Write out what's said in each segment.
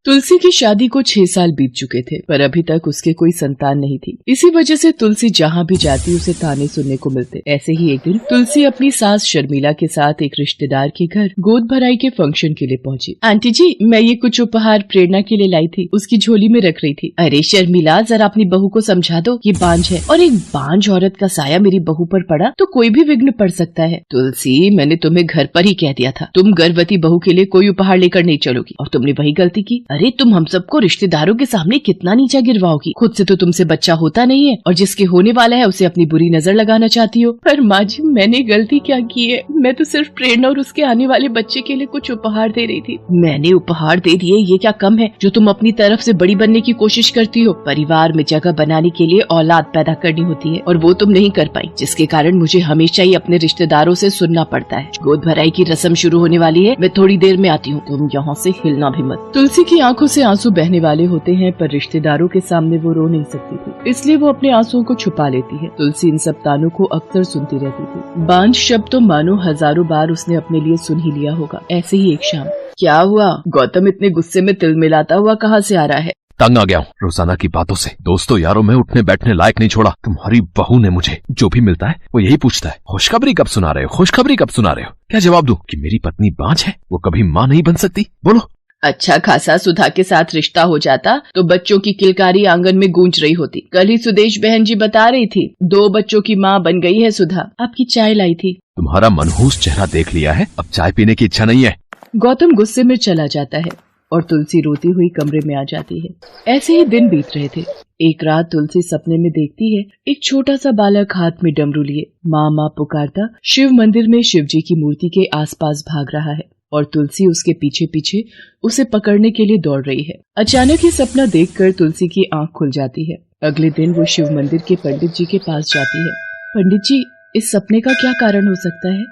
तुलसी की शादी को 6 साल बीत चुके थे, पर अभी तक उसके कोई संतान नहीं थी। इसी वजह से तुलसी जहाँ भी जाती उसे ताने सुनने को मिलते। ऐसे ही एक दिन तुलसी अपनी सास शर्मिला के साथ एक रिश्तेदार के घर गोद भराई के फंक्शन के लिए पहुंची। आंटी जी, मैं ये कुछ उपहार प्रेरणा के लिए लाई थी, उसकी झोली में रख रही थी। अरे शर्मिला, जरा अपनी बहू को समझा दो, ये बांझ है और एक बांझ औरत का साया मेरी बहू पर पड़ा तो कोई भी विघ्न पड़ सकता है। तुलसी, मैंने तुम्हें घर पर ही कह दिया था, तुम गर्भवती बहू के लिए कोई उपहार लेकर नहीं चलोगी, और तुमने वही गलती की। अरे तुम हम सबको रिश्तेदारों के सामने कितना नीचा गिरवाओगी। खुद से तो तुमसे बच्चा होता नहीं है और जिसके होने वाला है उसे अपनी बुरी नजर लगाना चाहती हो। पर माँ जी, मैंने गलती क्या की है? मैं तो सिर्फ प्रेरणा और उसके आने वाले बच्चे के लिए कुछ उपहार दे रही थी। मैंने उपहार दे दिए, ये क्या कम है जो तुम अपनी तरफ से बड़ी बनने की कोशिश करती हो? परिवार में जगह बनाने के लिए औलाद पैदा करनी होती है और वो तुम नहीं कर पाई, जिसके कारण मुझे हमेशा ही अपने रिश्तेदारों से सुनना पड़ता है। गोद भराई की रस्म शुरू होने वाली है, मैं थोड़ी देर में आती हूँ, तुम यहाँ से हिलना भी मत। तुलसी की आंखों से आंसू बहने वाले होते हैं, पर रिश्तेदारों के सामने वो रो नहीं सकती थी, इसलिए वो अपने आंसुओं को छुपा लेती है। तुलसी इन सब तानों को अक्सर सुनती रहती थी। बांझ शब्द तो मानो हजारों बार उसने अपने लिए सुन ही लिया होगा। ऐसे ही एक शाम। क्या हुआ गौतम, इतने गुस्से में तिल मिलाता हुआ कहाँ से आ रहा है? तंग आ गया हूँ रोजाना की बातों से। दोस्तों यारों में उठने बैठने लायक नहीं छोड़ा। तुम्हारी बहू ने मुझे जो भी मिलता है वो यही पूछता है, खुशखबरी कब सुना रहे हो, खुशखबरी कब सुना रहे हो। क्या जवाब दूं कि मेरी पत्नी बांझ है, वो कभी माँ नहीं बन सकती? बोलो। अच्छा खासा सुधा के साथ रिश्ता हो जाता तो बच्चों की किलकारी आंगन में गूंज रही होती। कल ही सुदेश बहन जी बता रही थी 2 बच्चों की माँ बन गई है सुधा। आपकी चाय लाई थी। तुम्हारा मनहूस चेहरा देख लिया है, अब चाय पीने की इच्छा नहीं है। गौतम गुस्से में चला जाता है और तुलसी रोती हुई कमरे में आ जाती है। ऐसे ही दिन बीत रहे थे। एक रात तुलसी सपने में देखती है एक छोटा सा बालक हाथ में डमरू लिए माँ माँ पुकारता शिव मंदिर में शिव जी की मूर्ति के आसपास भाग रहा है और तुलसी उसके पीछे पीछे उसे पकड़ने के लिए दौड़ रही है। अचानक ये सपना देखकर तुलसी की आंख खुल जाती है। अगले दिन वो शिव मंदिर के पंडित जी के पास जाती है। पंडित जी, इस सपने का क्या कारण हो सकता है?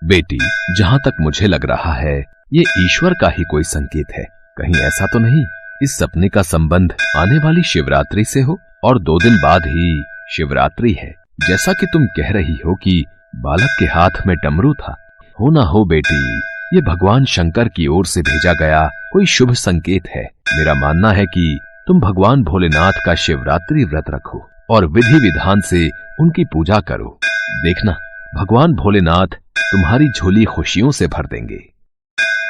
बेटी, जहाँ तक मुझे लग रहा है ये ईश्वर का ही कोई संकेत है। कहीं ऐसा तो नहीं इस सपने का संबंध आने वाली शिवरात्रि से हो, और 2 दिन बाद ही शिवरात्रि है। जैसा कि तुम कह रही हो कि बालक के हाथ में डमरू था, हो ना हो बेटी, ये भगवान शंकर की ओर से भेजा गया कोई शुभ संकेत है। मेरा मानना है कि तुम भगवान भोलेनाथ का शिवरात्रि व्रत रखो और विधि विधान से उनकी पूजा करो। देखना, भगवान भोलेनाथ तुम्हारी झोली खुशियों से भर देंगे।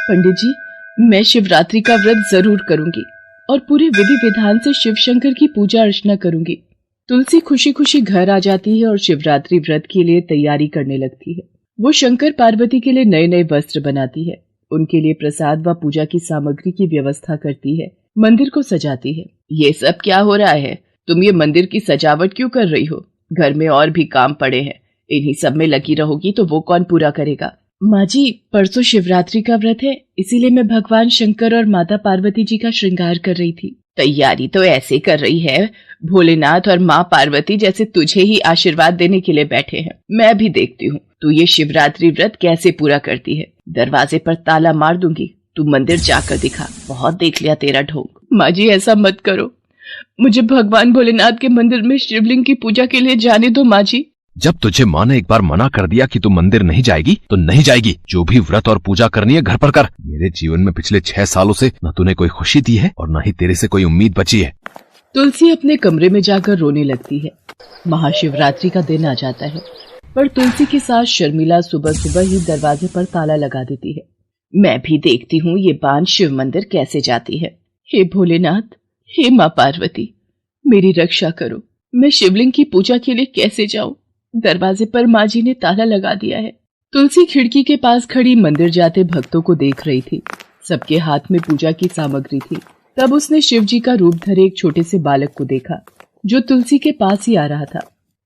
पंडित जी, मैं शिवरात्रि का व्रत जरूर करूंगी और पूरे विधि विधान से शिव शंकर की पूजा अर्चना करूंगी। तुलसी खुशी खुशी घर आ जाती है और शिवरात्रि व्रत के लिए तैयारी करने लगती है। वो शंकर पार्वती के लिए नए नए वस्त्र बनाती है, उनके लिए प्रसाद व पूजा की सामग्री की व्यवस्था करती है, मंदिर को सजाती है। ये सब क्या हो रहा है? तुम ये मंदिर की सजावट क्यों कर रही हो? घर में और भी काम पड़े हैं, इन्हीं सब में लगी रहोगी तो वो कौन पूरा करेगा? माँ जी, परसों शिवरात्रि का व्रत है, इसीलिए मैं भगवान शंकर और माता पार्वती जी का श्रृंगार कर रही थी। तैयारी तो ऐसे कर रही है भोलेनाथ और माँ पार्वती जैसे तुझे ही आशीर्वाद देने के लिए बैठे हैं। मैं भी देखती हूँ तू ये शिवरात्रि व्रत कैसे पूरा करती है। दरवाजे पर ताला मार दूंगी, तू मंदिर जाकर दिखा। बहुत देख लिया तेरा ढोंग। माँ जी, ऐसा मत करो, मुझे भगवान भोलेनाथ के मंदिर में शिवलिंग की पूजा के लिए जाने दो। माँ जी, जब तुझे माँ ने एक बार मना कर दिया कि तू मंदिर नहीं जाएगी तो नहीं जाएगी। जो भी व्रत और पूजा करनी है घर पर कर। मेरे जीवन में पिछले 6 सालों से न तूने कोई खुशी दी है और न ही तेरे से कोई उम्मीद बची है। तुलसी अपने कमरे में जाकर रोने लगती है। महाशिवरात्रि का दिन आ जाता है, पर तुलसी की सास शर्मिला सुबह सुबह ही दरवाजे पर ताला लगा देती है। मैं भी देखती हूँ ये बांझ शिव मंदिर कैसे जाती है। हे भोलेनाथ, हे माँ पार्वती, मेरी रक्षा करो। मैं शिवलिंग की पूजा के लिए कैसे जाऊं? दरवाजे पर माँ जी ने ताला लगा दिया है। तुलसी खिड़की के पास खड़ी मंदिर जाते भक्तों को देख रही थी। सबके हाथ में पूजा की सामग्री थी। तब उसने शिव जी का रूप धरे एक छोटे से बालक को देखा जो तुलसी के पास ही आ रहा था।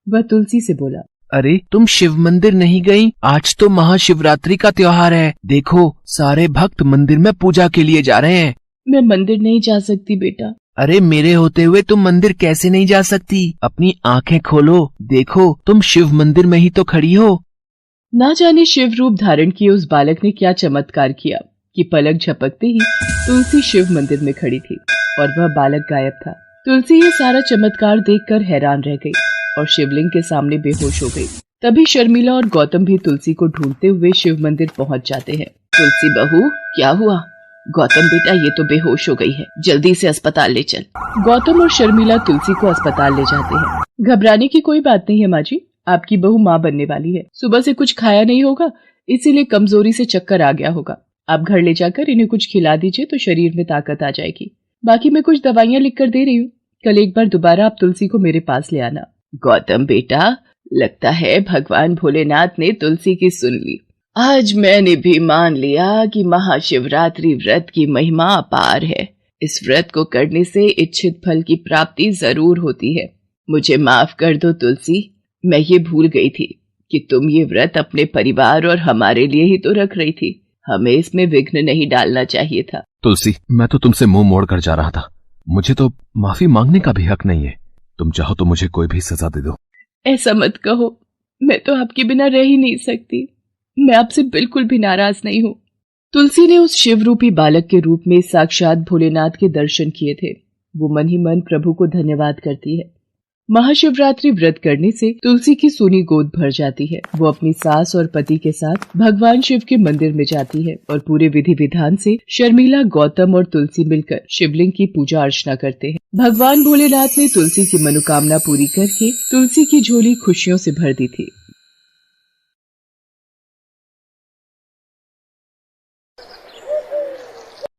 वह तुलसी से बोला, अरे तुम शिव मंदिर नहीं गई? आज तो महाशिवरात्रि का त्योहार है। देखो, सारे भक्त मंदिर में पूजा के लिए जा रहे हैं। मैं मंदिर नहीं जा सकती बेटा। अरे मेरे होते हुए तुम मंदिर कैसे नहीं जा सकती? अपनी आंखें खोलो, देखो तुम शिव मंदिर में ही तो खड़ी हो। ना जाने शिव रूप धारण किए उस बालक ने क्या चमत्कार किया कि पलक झपकते ही तुलसी शिव मंदिर में खड़ी थी और वह बालक गायब था। तुलसी ये सारा चमत्कार देखकर हैरान रह गई और शिवलिंग के सामने बेहोश हो गई। तभी शर्मिला और गौतम भी तुलसी को ढूंढते हुए शिव मंदिर पहुंच जाते हैं। तुलसी बहू, क्या हुआ? गौतम बेटा, ये तो बेहोश हो गई है, जल्दी से अस्पताल ले चल। गौतम और शर्मिला तुलसी को अस्पताल ले जाते हैं। घबराने की कोई बात नहीं है माँ जी, आपकी बहू माँ बनने वाली है। सुबह से कुछ खाया नहीं होगा, इसीलिए कमजोरी से चक्कर आ गया होगा। आप घर ले जाकर इन्हें कुछ खिला दीजिए तो शरीर में ताकत आ जाएगी। बाकी मैं कुछ दवाइयाँ लिख कर दे रही हूँ, कल एक बार दोबारा आप तुलसी को मेरे पास ले आना। गौतम बेटा, लगता है भगवान भोलेनाथ ने तुलसी की सुन ली। आज मैंने भी मान लिया कि महाशिवरात्रि व्रत की महिमा अपार है। इस व्रत को करने से इच्छित फल की प्राप्ति जरूर होती है। मुझे माफ कर दो तुलसी, मैं ये भूल गई थी कि तुम ये व्रत अपने परिवार और हमारे लिए ही तो रख रही थी। हमें इसमें विघ्न नहीं डालना चाहिए था। तुलसी, मैं तो तुमसे मुंह मोड़ कर जा रहा था। मुझे तो माफी मांगने का भी हक नहीं है। तुम चाहो तो मुझे कोई भी सजा दे दो। ऐसा मत कहो, मैं तो आपके बिना रह ही नहीं सकती। मैं आपसे बिल्कुल भी नाराज नहीं हूँ। तुलसी ने उस शिव रूपी बालक के रूप में साक्षात भोलेनाथ के दर्शन किए थे। वो मन ही मन प्रभु को धन्यवाद करती है। महाशिवरात्रि व्रत करने से तुलसी की सूनी गोद भर जाती है। वो अपनी सास और पति के साथ भगवान शिव के मंदिर में जाती है और पूरे विधि विधान से शर्मिला, गौतम और तुलसी मिलकर शिवलिंग की पूजा अर्चना करते हैं। भगवान भोलेनाथ ने तुलसी की मनोकामना पूरी करके तुलसी की झोली खुशियों से भर दी थी।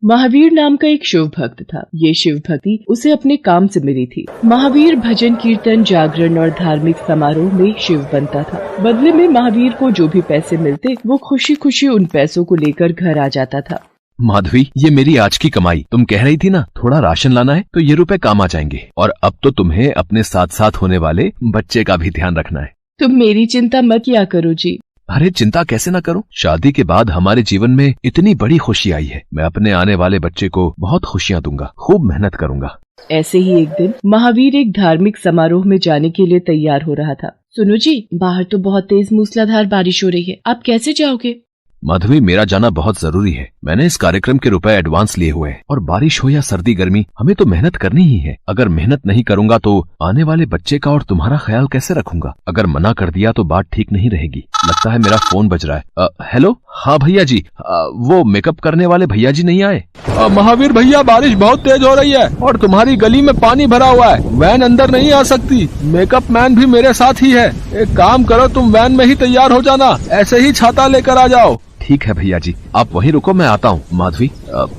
महावीर नाम का एक शिव भक्त था। ये शिव भक्ति उसे अपने काम से मिली थी। महावीर भजन, कीर्तन, जागरण और धार्मिक समारोह में शिव बनता था। बदले में महावीर को जो भी पैसे मिलते वो खुशी खुशी उन पैसों को लेकर घर आ जाता था। माधवी, ये मेरी आज की कमाई। तुम कह रही थी ना थोड़ा राशन लाना है, तो ये रुपए काम आ जाएंगे। और अब तो तुम्हें अपने साथ साथ होने वाले बच्चे का भी ध्यान रखना है। तुम मेरी चिंता मत किया करो जी। अरे चिंता कैसे ना करूं? शादी के बाद हमारे जीवन में इतनी बड़ी खुशी आई है। मैं अपने आने वाले बच्चे को बहुत खुशियां दूंगा, खूब मेहनत करूंगा। ऐसे ही एक दिन महावीर एक धार्मिक समारोह में जाने के लिए तैयार हो रहा था। सुनो जी, बाहर तो बहुत तेज मूसलाधार बारिश हो रही है, आप कैसे जाओगे? माधवी, मेरा जाना बहुत जरूरी है। मैंने इस कार्यक्रम के रुपए एडवांस लिए हुए हैं और बारिश हो या सर्दी गर्मी, हमें तो मेहनत करनी ही है। अगर मेहनत नहीं करूंगा तो आने वाले बच्चे का और तुम्हारा ख्याल कैसे रखूंगा? अगर मना कर दिया तो बात ठीक नहीं रहेगी। लगता है मेरा फोन बज रहा है। हेलो, हाँ भैया जी, वो मेकअप करने वाले भैया जी नहीं आए? महावीर भैया, बारिश बहुत तेज हो रही है और तुम्हारी गली में पानी भरा हुआ है, वैन अंदर नहीं आ सकती। मेकअप मैन भी मेरे साथ ही है। एक काम करो, तुम वैन में ही तैयार हो जाना, ऐसे ही छाता लेकर आ जाओ। ठीक है भैया जी, आप वहीं रुको, मैं आता हूँ। माधवी,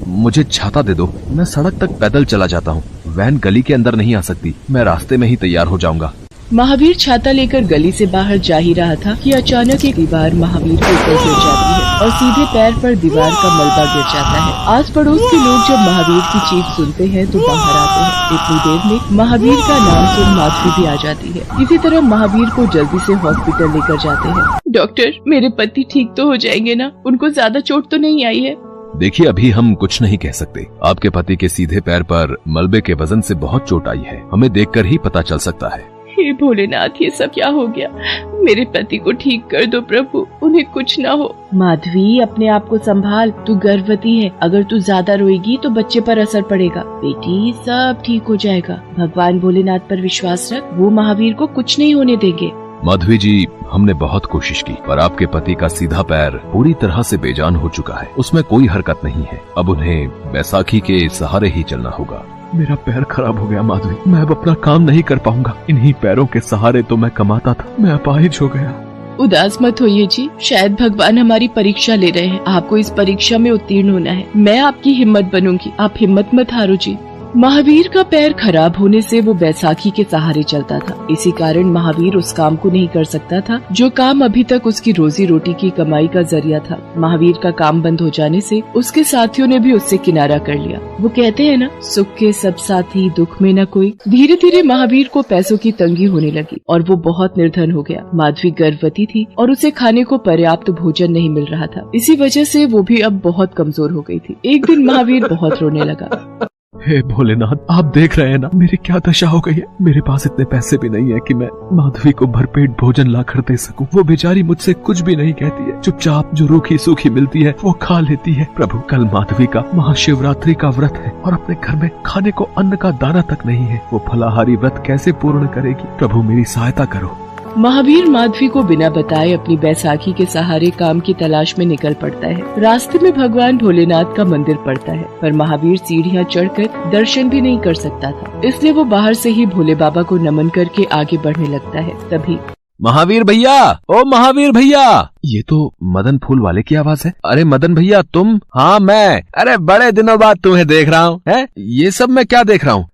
मुझे छाता दे दो, मैं सड़क तक पैदल चला जाता हूँ। वैन गली के अंदर नहीं आ सकती, मैं रास्ते में ही तैयार हो जाऊंगा। महावीर छाता लेकर गली से बाहर जा ही रहा था कि अचानक एक दीवार महावीर के ऊपर गिर जाती है और सीधे पैर पर दीवार का मलबा गिर जाता है। आस पड़ोस के लोग जब महावीर की चीख सुनते हैं तो बाहर आते हैं। इतनी देर में महावीर का नाम सुन माधवी भी आ जाती है। इसी तरह महावीर को जल्दी से हॉस्पिटल लेकर जाते हैं। डॉक्टर, मेरे पति ठीक तो हो जाएंगे ना? उनको ज्यादा चोट तो नहीं आई है? देखिए, अभी हम कुछ नहीं कह सकते। आपके पति के सीधे पैर पर मलबे के वजन से बहुत चोट आई है, हमें देखकर ही पता चल सकता है। हे भोलेनाथ, ये सब क्या हो गया? मेरे पति को ठीक कर दो प्रभु, उन्हें कुछ ना हो। माधवी, अपने आप को संभाल, तू गर्भवती है। अगर तू ज्यादा रोएगी तो बच्चे पर असर पड़ेगा। बेटी, सब ठीक हो जाएगा। भगवान भोलेनाथ पर विश्वास रख, वो महावीर को कुछ नहीं होने देंगे। माधवी जी, हमने बहुत कोशिश की, पर आपके पति का सीधा पैर पूरी तरह से बेजान हो चुका है। उसमें कोई हरकत नहीं है। अब उन्हें बैसाखी के सहारे ही चलना होगा। मेरा पैर खराब हो गया माधवी, मैं अब अपना काम नहीं कर पाऊंगा। इन्हीं पैरों के सहारे तो मैं कमाता था, मैं अपाहिज हो गया। उदास मत होइए जी, शायद भगवान हमारी परीक्षा ले रहे हैं। आपको इस परीक्षा में उत्तीर्ण होना है। मैं आपकी हिम्मत बनूंगी, आप हिम्मत मत हारो जी। महावीर का पैर खराब होने से वो बैसाखी के सहारे चलता था। इसी कारण महावीर उस काम को नहीं कर सकता था जो काम अभी तक उसकी रोजी रोटी की कमाई का जरिया था। महावीर का काम बंद हो जाने से उसके साथियों ने भी उससे किनारा कर लिया। वो कहते हैं ना, सुख के सब साथी, दुख में न कोई। धीरे धीरे महावीर को पैसों की तंगी होने लगी और वो बहुत निर्धन हो गया। माधवी गर्भवती थी और उसे खाने को पर्याप्त भोजन नहीं मिल रहा था। इसी वजह से वो भी अब बहुत कमजोर हो गई थी। एक दिन महावीर बहुत रोने लगा। हे भोलेनाथ, आप देख रहे हैं ना मेरी क्या दशा हो गई है। मेरे पास इतने पैसे भी नहीं है कि मैं माधवी को भरपेट भोजन ला कर दे सकूं। वो बेचारी मुझसे कुछ भी नहीं कहती है, चुपचाप जो रूखी सूखी मिलती है वो खा लेती है। प्रभु, कल माधवी का महाशिवरात्रि का व्रत है और अपने घर में खाने को अन्न का दाना तक नहीं है। वो फलाहारी व्रत कैसे पूर्ण करेगी? प्रभु, मेरी सहायता करो। महावीर माधवी को बिना बताए अपनी बैसाखी के सहारे काम की तलाश में निकल पड़ता है। रास्ते में भगवान भोलेनाथ का मंदिर पड़ता है, पर महावीर सीढ़ियाँ चढ़कर दर्शन भी नहीं कर सकता था, इसलिए वो बाहर से ही भोले बाबा को नमन करके आगे बढ़ने लगता है। तभी महावीर भैया, ओ महावीर भैया, ये तो मदन फूल वाले की आवाज है। अरे मदन भैया तुम? हाँ मैं। अरे बड़े दिनों बाद तुम्हें देख रहा हूँ। है ये सब मैं क्या देख रहा हूँ?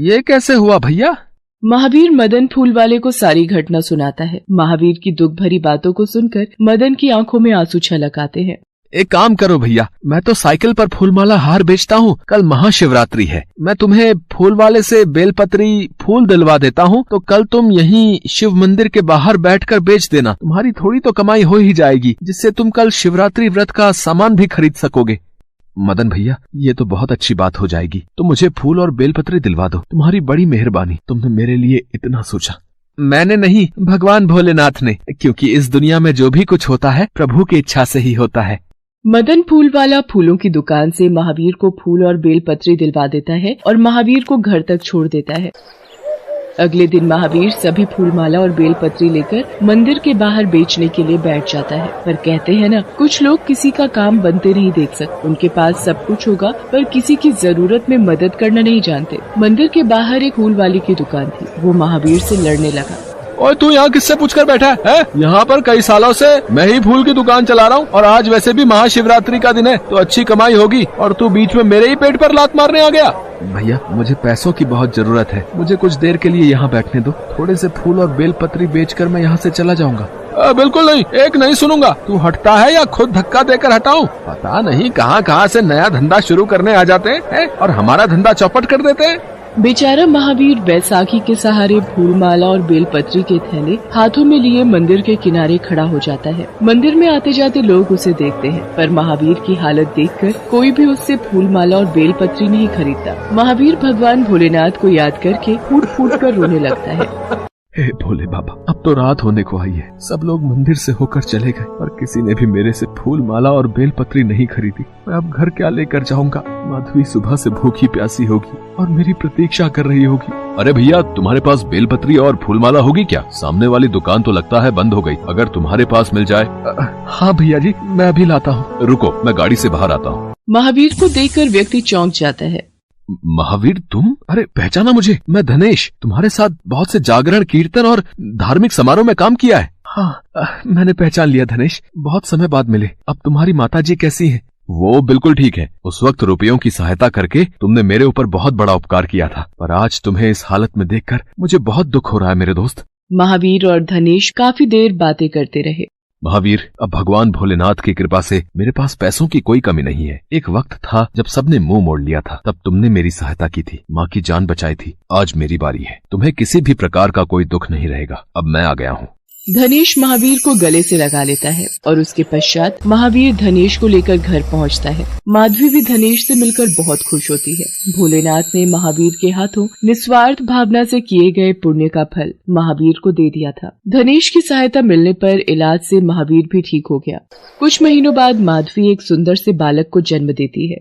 ये कैसे हुआ भैया? महावीर मदन फूल वाले को सारी घटना सुनाता है। महावीर की दुख भरी बातों को सुनकर मदन की आंखों में आंसू छलक आते हैं। एक काम करो भैया, मैं तो साइकिल पर फूलमाला हार बेचता हूँ। कल महाशिवरात्रि है, मैं तुम्हें फूल वाले से बेलपत्री फूल दिलवा देता हूँ, तो कल तुम यहीं शिव मंदिर के बाहर बैठकर बेच देना। तुम्हारी थोड़ी तो कमाई हो ही जाएगी, जिससे तुम कल शिवरात्रि व्रत का सामान भी खरीद सकोगे। मदन भैया ये तो बहुत अच्छी बात हो जाएगी, तो मुझे फूल और बेलपत्री दिलवा दो। तुम्हारी बड़ी मेहरबानी, तुमने मेरे लिए इतना सोचा। मैंने नहीं, भगवान भोलेनाथ ने, क्योंकि इस दुनिया में जो भी कुछ होता है प्रभु की इच्छा से ही होता है। मदन फूल वाला फूलों की दुकान से महावीर को फूल और बेलपत्री दिलवा देता है और महावीर को घर तक छोड़ देता है। अगले दिन महावीर सभी फूलमाला और बेलपत्री लेकर मंदिर के बाहर बेचने के लिए बैठ जाता है। पर कहते हैं ना, कुछ लोग किसी का काम बनते नहीं देख सकते। उनके पास सब कुछ होगा पर किसी की जरूरत में मदद करना नहीं जानते। मंदिर के बाहर एक फूल वाली की दुकान थी। वो महावीर से लड़ने लगा। और तू यहाँ किससे पूछकर बैठा है? यहाँ पर कई सालों से मैं ही फूल की दुकान चला रहा हूँ, और आज वैसे भी महाशिवरात्रि का दिन है, तो अच्छी कमाई होगी, और तू बीच में मेरे ही पेट पर लात मारने आ गया। भैया मुझे पैसों की बहुत जरूरत है, मुझे कुछ देर के लिए यहाँ बैठने दो। थोड़े से फूल और बेलपत्री बेचकर मैं यहाँ से चला जाऊंगा। बिल्कुल नहीं, एक नहीं सुनूंगा। तू हटता है या खुद धक्का देकर हटाऊं? पता नहीं कहाँ कहाँ से नया धंधा शुरू करने आ जाते हैं और हमारा धंधा चौपट कर देते हैं। बेचारा महावीर बैसाखी के सहारे फूलमाला और बेलपत्री के थैले हाथों में लिए मंदिर के किनारे खड़ा हो जाता है। मंदिर में आते जाते लोग उसे देखते हैं, पर महावीर की हालत देखकर कोई भी उससे फूलमाला और बेलपत्री नहीं खरीदता। महावीर भगवान भोलेनाथ को याद करके फूट फूट कर रोने लगता है। हे भोले बाबा, अब तो रात होने को आई है। सब लोग मंदिर से होकर चले गए, पर किसी ने भी मेरे से फूल माला और बेलपत्री नहीं खरीदी। मैं अब घर क्या लेकर जाऊंगा? माधवी सुबह से भूखी प्यासी होगी और मेरी प्रतीक्षा कर रही होगी। अरे भैया, तुम्हारे पास बेलपत्री और फूलमाला होगी क्या? सामने वाली दुकान तो लगता है बंद हो गई, अगर तुम्हारे पास मिल जाए। हाँ भैया जी, मैं अभी लाता हूँ। रुको, मैं गाड़ी से बाहर आता हूँ। महावीर को देखकर व्यक्ति चौंक जाता है। महावीर तुम? अरे पहचाना मुझे? मैं धनेश, तुम्हारे साथ बहुत से जागरण, कीर्तन और धार्मिक समारोह में काम किया है। हाँ, मैंने पहचान लिया धनेश, बहुत समय बाद मिले। अब तुम्हारी माताजी कैसी हैं? वो बिल्कुल ठीक है। उस वक्त रुपयों की सहायता करके तुमने मेरे ऊपर बहुत बड़ा उपकार किया था, पर आज तुम्हें इस हालत में देखकर मुझे बहुत दुख हो रहा है मेरे दोस्त। महावीर और धनेश काफी देर बातें करते रहे। महावीर, अब भगवान भोलेनाथ की कृपा से मेरे पास पैसों की कोई कमी नहीं है। एक वक्त था जब सबने मुंह मोड़ लिया था, तब तुमने मेरी सहायता की थी, माँ की जान बचाई थी। आज मेरी बारी है, तुम्हें किसी भी प्रकार का कोई दुख नहीं रहेगा। अब मैं आ गया हूँ। धनेश महावीर को गले से लगा लेता है और उसके पश्चात महावीर धनेश को लेकर घर पहुंचता है। माधवी भी धनेश से मिलकर बहुत खुश होती है। भोलेनाथ ने महावीर के हाथों निस्वार्थ भावना से किए गए पुण्य का फल महावीर को दे दिया था। धनेश की सहायता मिलने पर इलाज से महावीर भी ठीक हो गया। कुछ महीनों बाद माधवी एक सुंदर से बालक को जन्म देती है।